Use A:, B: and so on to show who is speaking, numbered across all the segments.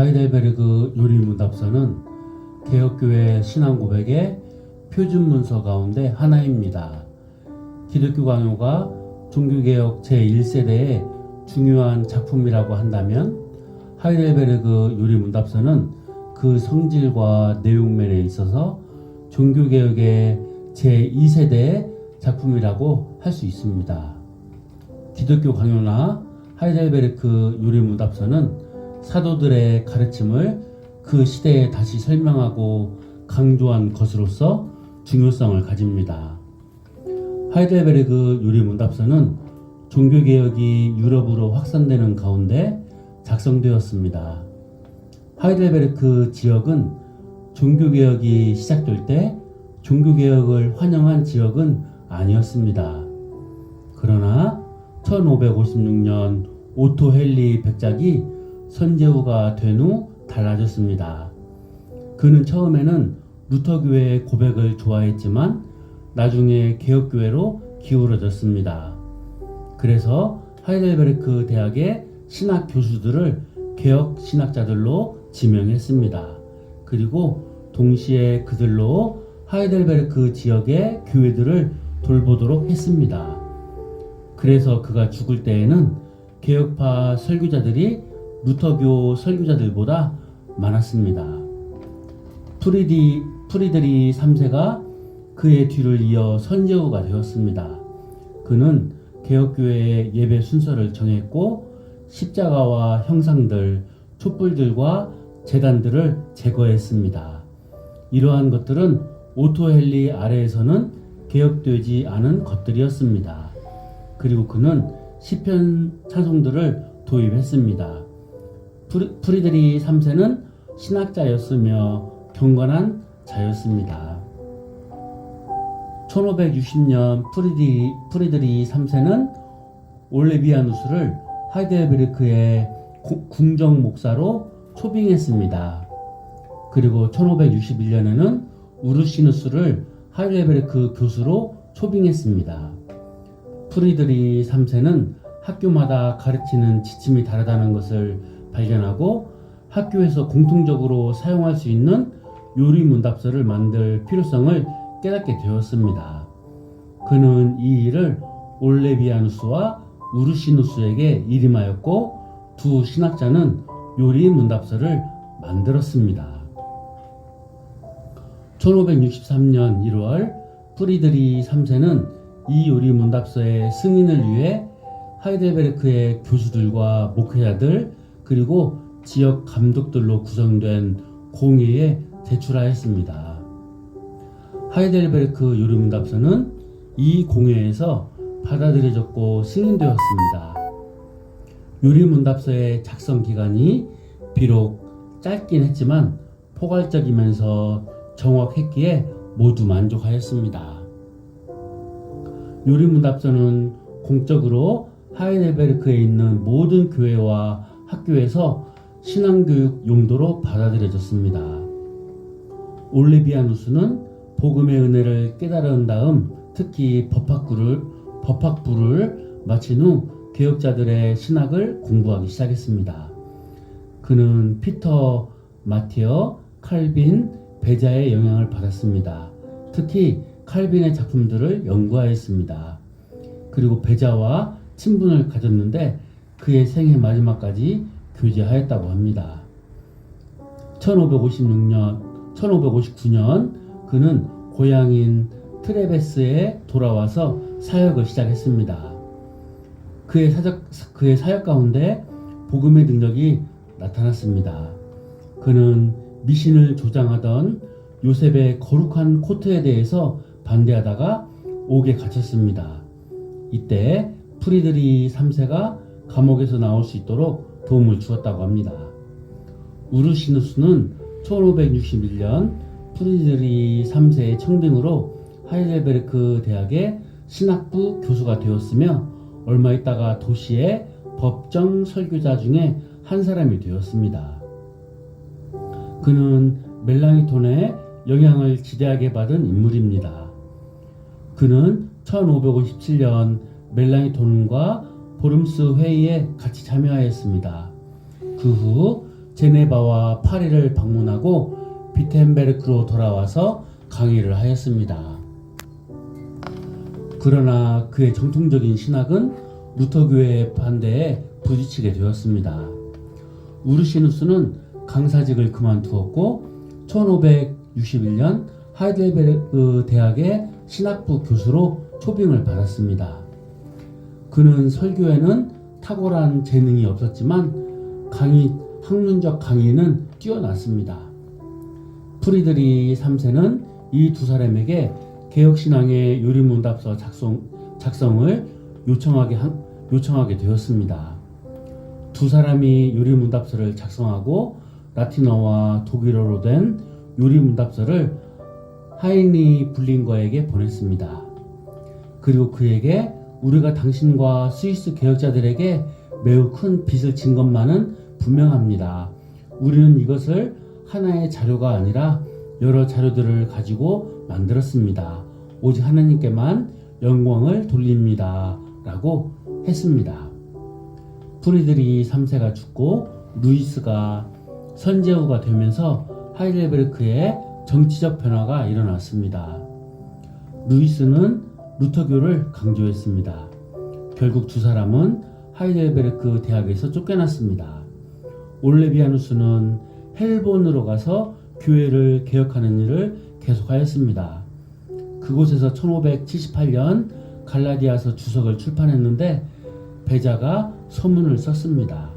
A: 하이델베르그 요리문답서는 개혁교회 신앙고백의 표준 문서 가운데 하나입니다. 기독교 강요가 종교개혁 제1세대의 중요한 작품이라고 한다면 하이델베르그 요리문답서는 그 성질과 내용면에 있어서 종교개혁의 제2세대의 작품이라고 할 수 있습니다. 기독교 강요나 하이델베르크 요리문답서는 사도들의 가르침을 그 시대에 다시 설명하고 강조한 것으로서 중요성을 가집니다. 하이델베르그 요리문답서는 종교개혁이 유럽으로 확산되는 가운데 작성되었습니다. 하이델베르크 지역은 종교개혁이 시작될 때 종교개혁을 환영한 지역은 아니었습니다. 그러나 1556년 오토 헬리 백작이 선제후가 된 후 달라졌습니다. 그는 처음에는 루터교회의 고백을 좋아했지만 나중에 개혁교회로 기울어졌습니다. 그래서 하이델베르크 대학의 신학 교수들을 개혁 신학자들로 지명했습니다. 그리고 동시에 그들로 하이델베르크 지역의 교회들을 돌보도록 했습니다. 그래서 그가 죽을 때에는 개혁파 설교자들이 루터교 설교자들보다 많았습니다. 프리드리 3세가 그의 뒤를 이어 선제후가 되었습니다. 그는 개혁교회의 예배 순서를 정했고 십자가와 형상들, 촛불들과 제단들을 제거했습니다. 이러한 것들은 오토 헬리 아래에서는 개혁되지 않은 것들이었습니다. 그리고 그는 시편 찬송들을 도입했습니다. 프리드리 3세는 신학자였으며 경건한 자였습니다. 1560년 프리드리 3세는 올레비아누스를 하이델베르크의 궁정 목사로 초빙했습니다. 그리고 1561년에는 우르시누스를 하이델베르크 교수로 초빙했습니다. 프리드리 3세는 학교마다 가르치는 지침이 다르다는 것을 발견하고 학교에서 공통적으로 사용할 수 있는 요리문답서를 만들 필요성을 깨닫게 되었습니다. 그는 이 일을 올레비아누스와 우르시누스에게 일임하였고 두 신학자는 요리문답서를 만들었습니다. 1563년 1월 프리드리 3세는 이 요리문답서의 승인을 위해 하이델베르크의 교수들과 목회자들 그리고 지역 감독들로 구성된 공회에 제출하였습니다. 하이델베르크 요리문답서는 이 공회에서 받아들여졌고 승인되었습니다. 요리문답서의 작성 기간이 비록 짧긴 했지만 포괄적이면서 정확했기에 모두 만족하였습니다. 요리문답서는 공적으로 하이델베르크에 있는 모든 교회와 학교에서 신앙교육 용도로 받아들여졌습니다. 올레비아누스는 복음의 은혜를 깨달은 다음 특히 법학부를 마친 후 개혁자들의 신학을 공부하기 시작했습니다. 그는 피터, 마티어, 칼빈, 베자의 영향을 받았습니다. 특히 칼빈의 작품들을 연구하였습니다. 그리고 베자와 친분을 가졌는데 그의 생애 마지막까지 교제하였다고 합니다. 1559년 그는 고향인 트레베스에 돌아와서 사역을 시작했습니다. 그의 사역 가운데 복음의 능력이 나타났습니다. 그는 미신을 조장하던 요셉의 거룩한 코트에 대해서 반대하다가 옥에 갇혔습니다. 이때 프리드리 3세가 감옥에서 나올 수 있도록 도움을 주었다고 합니다. 우르시누스는 1561년 프리드리 3세의 청빙으로 하이델베르크 대학의 신학부 교수가 되었으며 얼마 있다가 도시의 법정 설교자 중에 한 사람이 되었습니다. 그는 멜랑이톤의 영향을 지대하게 받은 인물입니다. 그는 1557년 멜랑이톤과 보름스 회의에 같이 참여하였습니다. 그 후 제네바와 파리를 방문하고 비텐베르크로 돌아와서 강의를 하였습니다. 그러나 그의 정통적인 신학은 루터교의 반대에 부딪히게 되었습니다. 우르시누스는 강사직을 그만두었고 1561년 하이델베르크 대학의 신학부 교수로 초빙을 받았습니다. 그는 설교에는 탁월한 재능이 없었지만 학문적 강의는 뛰어났습니다. 프리드리 3세는 이 두 사람에게 개혁신앙의 요리문답서 작성을 요청하게 되었습니다. 두 사람이 요리문답서를 작성하고 라틴어와 독일어로 된 요리문답서를 하이니 블링거에게 보냈습니다. 그리고 그에게 우리가 당신과 스위스 개혁자들에게 매우 큰 빚을 진 것만은 분명합니다. 우리는 이것을 하나의 자료가 아니라 여러 자료들을 가지고 만들었습니다. 오직 하나님께만 영광을 돌립니다. 라고 했습니다. 프리드리 3세가 죽고 루이스가 선제후가 되면서 하이델베르크에 정치적 변화가 일어났습니다. 루이스는 루터교를 강조했습니다. 결국 두 사람은 하이델베르크 대학에서 쫓겨났습니다. 올레비아누스는 헬본으로 가서 교회를 개혁하는 일을 계속하였습니다. 그곳에서 1578년 갈라디아서 주석을 출판했는데 베자가 서문을 썼습니다.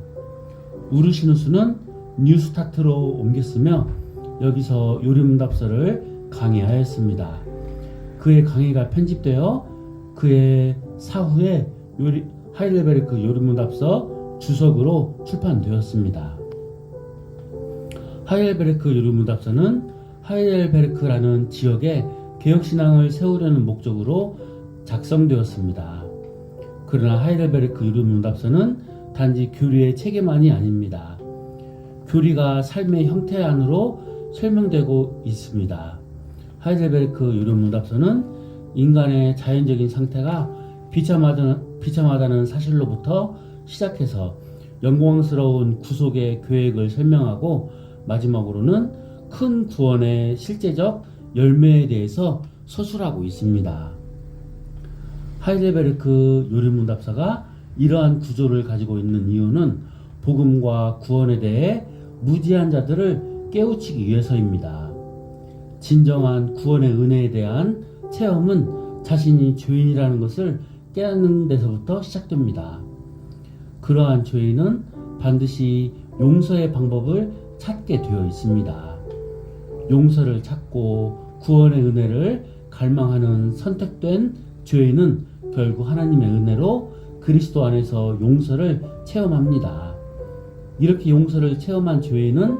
A: 우르시누스는 뉴스타트로 옮겼으며 여기서 요리문답서를 강의하였습니다. 그의 강의가 편집되어 그의 사후에 하이델베르크 요리문답서 주석으로 출판되었습니다. 하이델베르크 요리문답서는 하이델베르크라는 지역에 개혁신앙을 세우려는 목적으로 작성되었습니다. 그러나 하이델베르크 요리문답서는 단지 교리의 체계만이 아닙니다. 교리가 삶의 형태 안으로 설명되고 있습니다. 하이델베르크 요리문답서는 인간의 자연적인 상태가 비참하다는 사실로부터 시작해서 영광스러운 구속의 계획을 설명하고 마지막으로는 큰 구원의 실제적 열매에 대해서 서술하고 있습니다. 하이델베르크 요리문답서가 이러한 구조를 가지고 있는 이유는 복음과 구원에 대해 무지한 자들을 깨우치기 위해서입니다. 진정한 구원의 은혜에 대한 체험은 자신이 죄인이라는 것을 깨닫는 데서부터 시작됩니다. 그러한 죄인은 반드시 용서의 방법을 찾게 되어 있습니다. 용서를 찾고 구원의 은혜를 갈망하는 선택된 죄인은 결국 하나님의 은혜로 그리스도 안에서 용서를 체험합니다. 이렇게 용서를 체험한 죄인은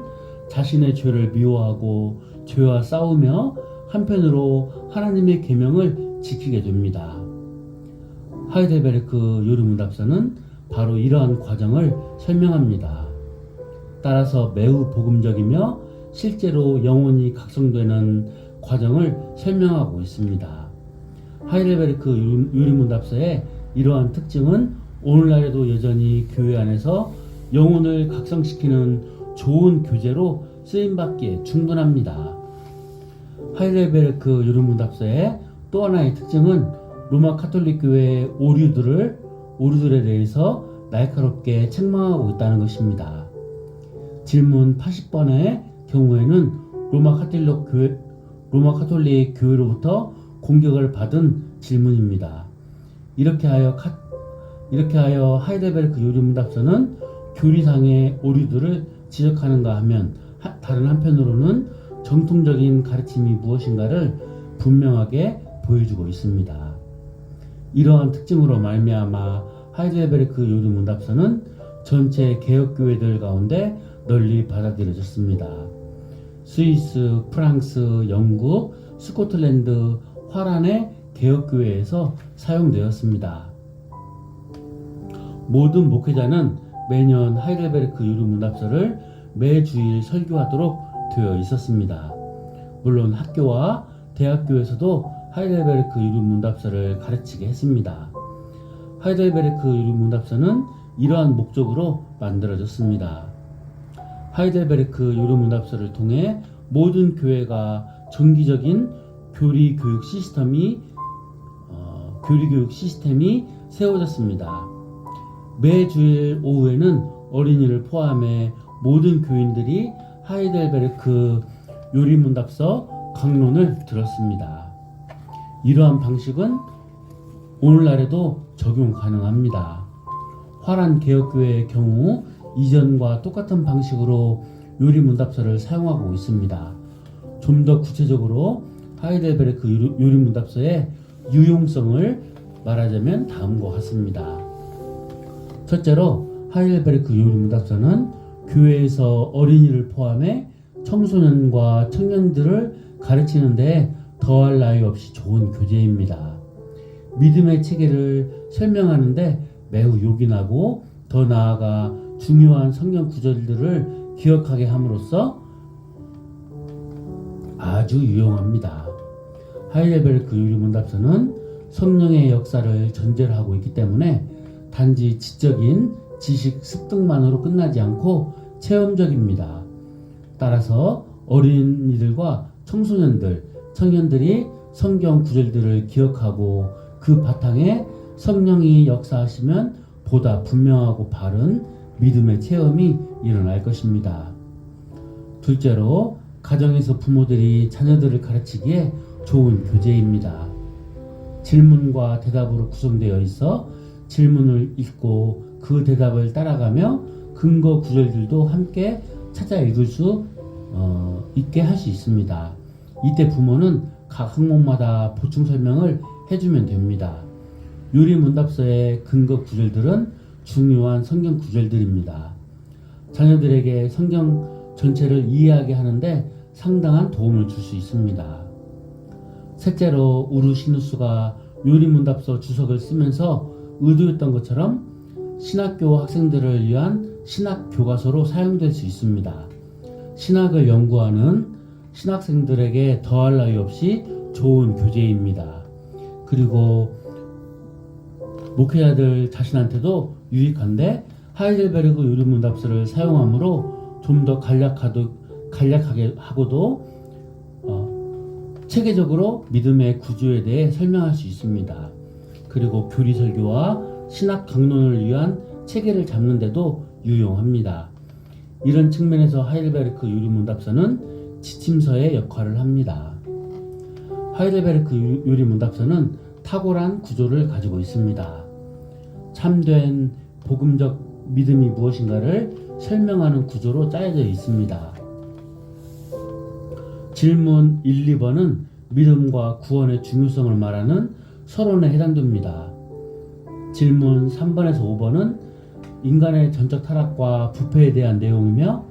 A: 자신의 죄를 미워하고 죄와 싸우며 한편으로 하나님의 계명을 지키게 됩니다. 하이델베르크 요리문답서는 바로 이러한 과정을 설명합니다. 따라서 매우 복음적이며 실제로 영혼이 각성되는 과정을 설명하고 있습니다. 하이델베르크 요리문답서의 이러한 특징은 오늘날에도 여전히 교회 안에서 영혼을 각성시키는 좋은 교재로 쓰임받기에 충분합니다. 하이델베르크 요리문답서의 또 하나의 특징은 로마 카톨릭 교회의 오류들에 대해서 날카롭게 책망하고 있다는 것입니다. 질문 80번의 경우에는 로마 카톨릭 교회로부터 공격을 받은 질문입니다. 이렇게 하여 하이델베르크 요리문답서는 교리상의 오류들을 지적하는가 하면 다른 한편으로는 정통적인 가르침이 무엇인가를 분명하게 보여주고 있습니다. 이러한 특징으로 말미암아 하이델베르크 요리문답서는 전체 개혁교회들 가운데 널리 받아들여졌습니다. 스위스, 프랑스, 영국, 스코틀랜드, 화란의 개혁교회에서 사용되었습니다. 모든 목회자는 매년 하이델베르크 요리문답서를 매주일 설교하도록 되어 있었습니다. 물론 학교와 대학교에서도 하이델베르크 요리문답서를 가르치게 했습니다. 하이델베르크 요리문답서는 이러한 목적으로 만들어졌습니다. 하이델베르크 요리문답서를 통해 모든 교회가 정기적인 교리교육 시스템이 세워졌습니다. 매 주일 오후에는 어린이를 포함해 모든 교인들이 하이델베르크 요리문답서 강론을 들었습니다. 이러한 방식은 오늘날에도 적용 가능합니다. 화란 개혁교회의 경우 이전과 똑같은 방식으로 요리문답서를 사용하고 있습니다. 좀 더 구체적으로 하이델베르크 요리문답서의 유용성을 말하자면 다음과 같습니다. 첫째로 하이델베르크 요리문답서는 교회에서 어린이를 포함해 청소년과 청년들을 가르치는 데 더할 나위 없이 좋은 교재입니다. 믿음의 체계를 설명하는데 매우 요긴하고 더 나아가 중요한 성경 구절들을 기억하게 함으로써 아주 유용합니다. 하이델베르크 요리문답서는 성령의 역사를 전제로 하고 있기 때문에 단지 지적인 지식 습득만으로 끝나지 않고 체험적입니다. 따라서 어린이들과 청년들이 성경 구절들을 기억하고 그 바탕에 성령이 역사하시면 보다 분명하고 바른 믿음의 체험이 일어날 것입니다. 둘째로 가정에서 부모들이 자녀들을 가르치기에 좋은 교재입니다. 질문과 대답으로 구성되어 있어 질문을 읽고 그 대답을 따라가며 근거 구절들도 함께 찾아 읽을 수 있게 할 수 있습니다. 이때 부모는 각 항목마다 보충 설명을 해주면 됩니다. 요리문답서의 근거 구절들은 중요한 성경 구절들입니다. 자녀들에게 성경 전체를 이해하게 하는데 상당한 도움을 줄 수 있습니다. 셋째로 우르시누스가 요리문답서 주석을 쓰면서 의도했던 것처럼 신학교 학생들을 위한 신학 교과서로 사용될 수 있습니다. 신학을 연구하는 신학생들에게 더할 나위 없이 좋은 교재입니다. 그리고 목회자들 자신한테도 유익한데 하이델베르크 요리문답서를 사용함으로 좀 더 간략하게 하고도 체계적으로 믿음의 구조에 대해 설명할 수 있습니다. 그리고 교리 설교와 신학 강론을 위한 체계를 잡는 데도 유용합니다. 이런 측면에서 하이델베르크 요리문답서는 지침서의 역할을 합니다. 하이델베르크 요리문답서는 탁월한 구조를 가지고 있습니다. 참된 복음적 믿음이 무엇인가를 설명하는 구조로 짜여져 있습니다. 질문 1, 2번은 믿음과 구원의 중요성을 말하는 서론에 해당됩니다. 질문 3번에서 5번은 인간의 전적 타락과 부패에 대한 내용이며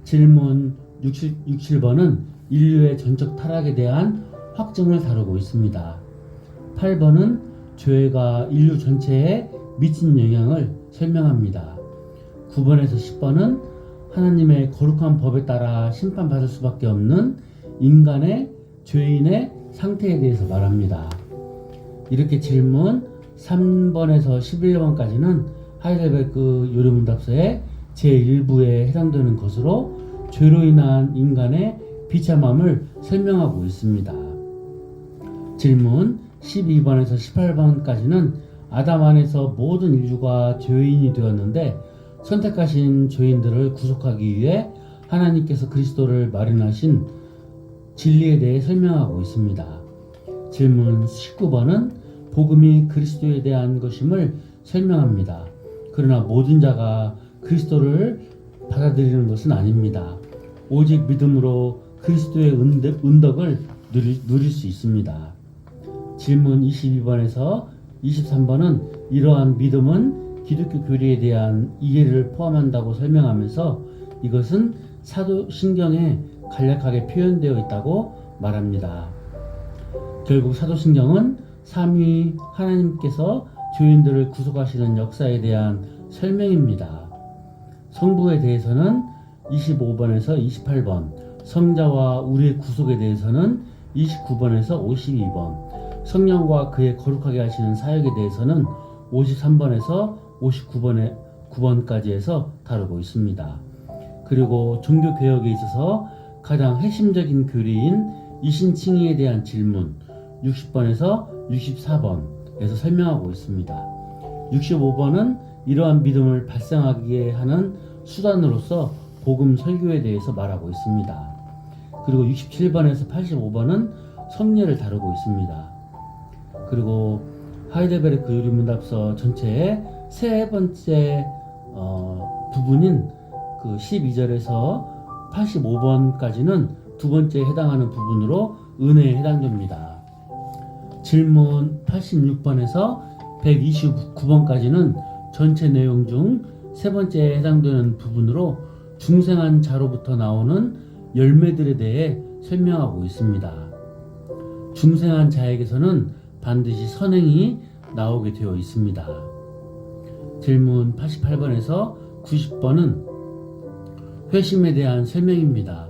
A: 질문 6, 7번은 인류의 전적 타락에 대한 확증을 다루고 있습니다. 8번은 죄가 인류 전체에 미친 영향을 설명합니다. 9번에서 10번은 하나님의 거룩한 법에 따라 심판받을 수밖에 없는 인간의 죄인의 상태에 대해서 말합니다. 이렇게 질문 3번에서 11번까지는 하이델베르크 요리문답서의 제1부에 해당되는 것으로 죄로 인한 인간의 비참함을 설명하고 있습니다. 질문 12번에서 18번까지는 아담 안에서 모든 인류가 죄인이 되었는데 선택하신 죄인들을 구속하기 위해 하나님께서 그리스도를 마련하신 진리에 대해 설명하고 있습니다. 질문 19번은 복음이 그리스도에 대한 것임을 설명합니다. 그러나 모든 자가 그리스도를 받아들이는 것은 아닙니다. 오직 믿음으로 그리스도의 은덕을 누릴 수 있습니다. 질문 22번에서 23번은 이러한 믿음은 기독교 교리에 대한 이해를 포함한다고 설명하면서 이것은 사도신경에 간략하게 표현되어 있다고 말합니다. 결국 사도신경은 삼위 하나님께서 죄인들을 구속하시는 역사에 대한 설명입니다. 성부에 대해서는 25번에서 28번, 성자와 우리의 구속에 대해서는 29번에서 52번, 성령과 그의 거룩하게 하시는 사역에 대해서는 53번에서 59번까지 해서 다루고 있습니다. 그리고 종교개혁에 있어서 가장 핵심적인 교리인 이신칭의에 대한 질문 60번에서 64번에서 설명하고 있습니다. 65번은 이러한 믿음을 발생하게 하는 수단으로서 복음 설교에 대해서 말하고 있습니다. 그리고 67번에서 85번은 성례를 다루고 있습니다. 그리고 하이델베르크 요리문답서 전체의 세 번째 부분인 그 12절에서 85번까지는 두 번째에 해당하는 부분으로 은혜에 해당됩니다. 질문 86번에서 129번까지는 전체 내용 중 세 번째에 해당되는 부분으로 중생한 자로부터 나오는 열매들에 대해 설명하고 있습니다. 중생한 자에게서는 반드시 선행이 나오게 되어 있습니다. 질문 88번에서 90번은 회심에 대한 설명입니다.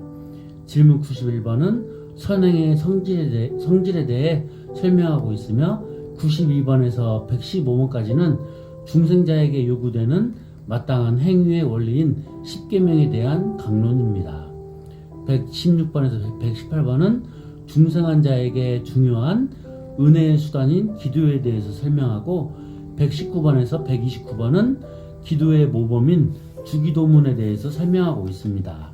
A: 질문 91번은 선행의 성질에 대해 설명하고 있으며 92번에서 115번까지는 중생자에게 요구되는 마땅한 행위의 원리인 10계명에 대한 강론입니다. 116번에서 118번은 중생한 자에게 중요한 은혜의 수단인 기도에 대해서 설명하고 119번에서 129번은 기도의 모범인 주기도문에 대해서 설명하고 있습니다.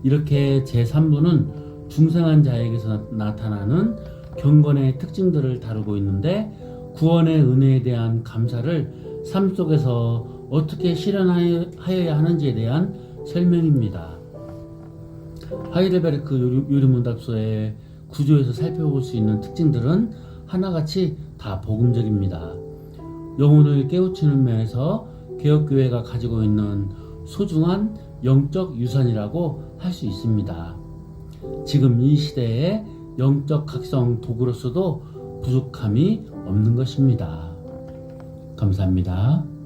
A: 이렇게 제3부는 중생한 자에게서 나타나는 경건의 특징들을 다루고 있는데 구원의 은혜에 대한 감사를 삶 속에서 어떻게 실현하여야 하는지에 대한 설명입니다. 하이델베르크 요리문답서의 구조에서 살펴볼 수 있는 특징들은 하나같이 다 복음적입니다. 영혼을 깨우치는 면에서 개혁교회가 가지고 있는 소중한 영적 유산이라고 할 수 있습니다. 지금 이 시대의 영적 각성 도구로서도 부족함이 없는 것입니다. 감사합니다.